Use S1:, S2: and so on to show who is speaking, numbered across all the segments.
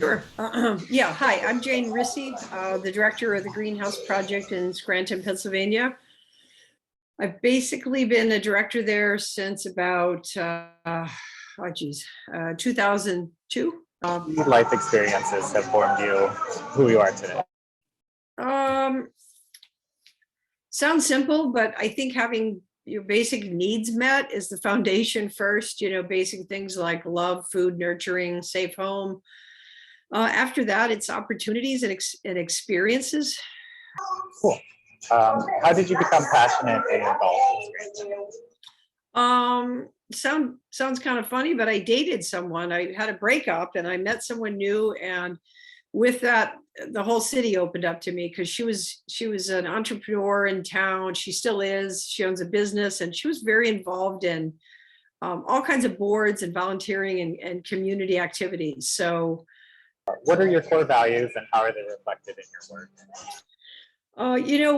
S1: Sure. Yeah, hi, I'm Jane Risse, the director of the Greenhouse Project in Scranton, Pennsylvania. I've basically been a director there since about, 2002.
S2: Life experiences have formed you who you are today?
S1: Um, Sounds simple, but I think having your basic needs met is the foundation first, basic things like love, food, nurturing, safe home. After that, it's opportunities and experiences.
S2: Cool. How did you become passionate and involved in screenwriting?
S1: Sounds kind of funny, but I dated someone. I had a breakup and I met someone new, and with that, the whole city opened up to me because she was an entrepreneur in town. She still is. She owns a business, and she was very involved in all kinds of boards and volunteering and community activities. So,
S2: What are your core values and how are they reflected in your work?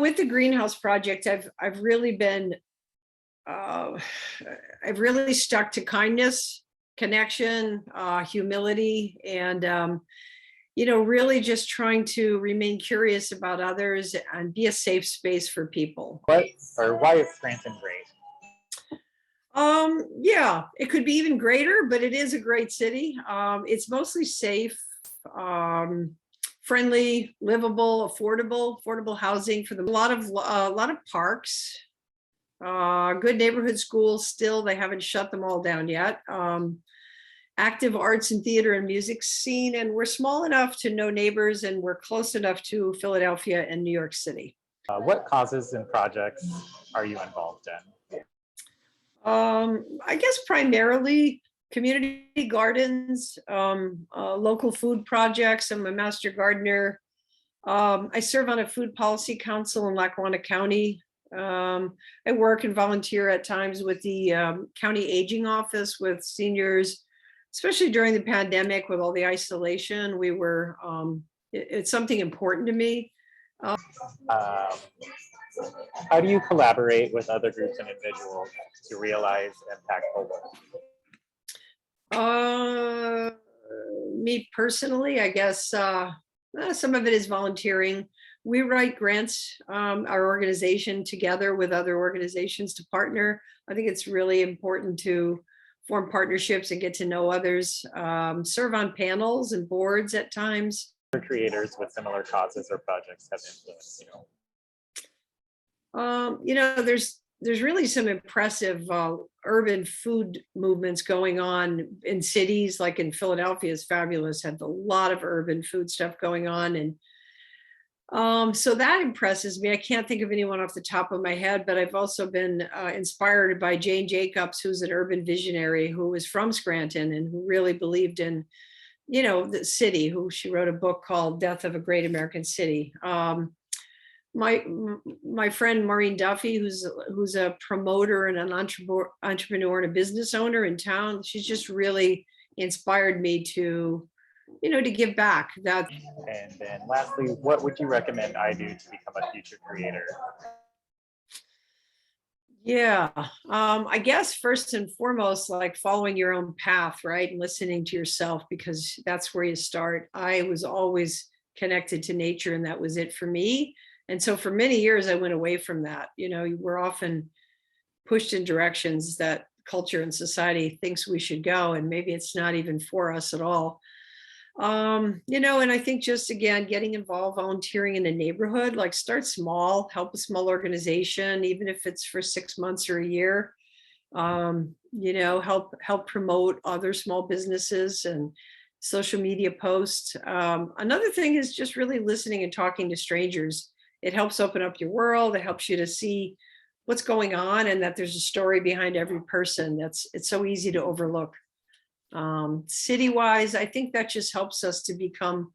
S1: with the Greenhouse Project, I've really been uh, I've really stuck to kindness, connection, humility, and really just trying to remain curious about others and be a safe space for people.
S2: What or why is Scranton great?
S1: Yeah, it could be even greater, but it is a great city. It's mostly safe, friendly, livable, affordable housing for the a lot of parks, good neighborhood schools. Still, they haven't shut them all down yet. Active arts and theater and music scene, and we're small enough to know neighbors, and we're close enough to Philadelphia and New York City.
S2: What causes and projects are you involved in?
S1: I guess primarily community gardens, local food projects. I'm a master gardener. I serve on a food policy council in Lackawanna County. I work and volunteer at times with the county aging office with seniors, especially during the pandemic with all the isolation. It's something important to me.
S2: Um, how do you collaborate with other groups and individuals to realize impactful work?
S1: Me personally, I guess some of it is volunteering. We write grants, our organization, together with other organizations to partner. I think it's really important to form partnerships and get to know others, serve on panels and boards at times.
S2: Other creators with similar causes or projects have influenced you?
S1: There's really some impressive urban food movements going on in cities, like in Philadelphia is fabulous, had a lot of urban food stuff going on. And so that impresses me. I can't think of anyone off the top of my head, but I've also been inspired by Jane Jacobs, who's an urban visionary who was from Scranton and who really believed in, the city, she wrote a book called Death of a Great American City. My friend Maureen Duffy, who's a promoter and an entrepreneur and a business owner in town, she's just really inspired me to give back.
S2: And then lastly, what would you recommend I do to become a future creator?
S1: Yeah, I guess first and foremost, like following your own path, right? And listening to yourself, because that's where you start. I was always connected to nature, and that was it for me. And so for many years, I went away from that. We're often pushed in directions that culture and society thinks we should go, and maybe it's not even for us at all. And I think just again, getting involved, volunteering in a neighborhood, like start small, help a small organization, even if it's for 6 months or a year. Help promote other small businesses and social media posts. Another thing is just really listening and talking to strangers. It helps open up your world. It helps you to see what's going on and that there's a story behind every person. It's so easy to overlook. City-wise, I think that just helps us to become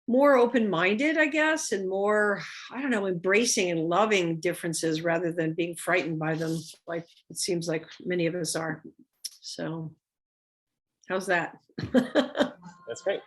S1: more open-minded, I guess, and more, I don't know, embracing and loving differences rather than being frightened by them, like it seems like many of us are. So how's that?
S2: That's great.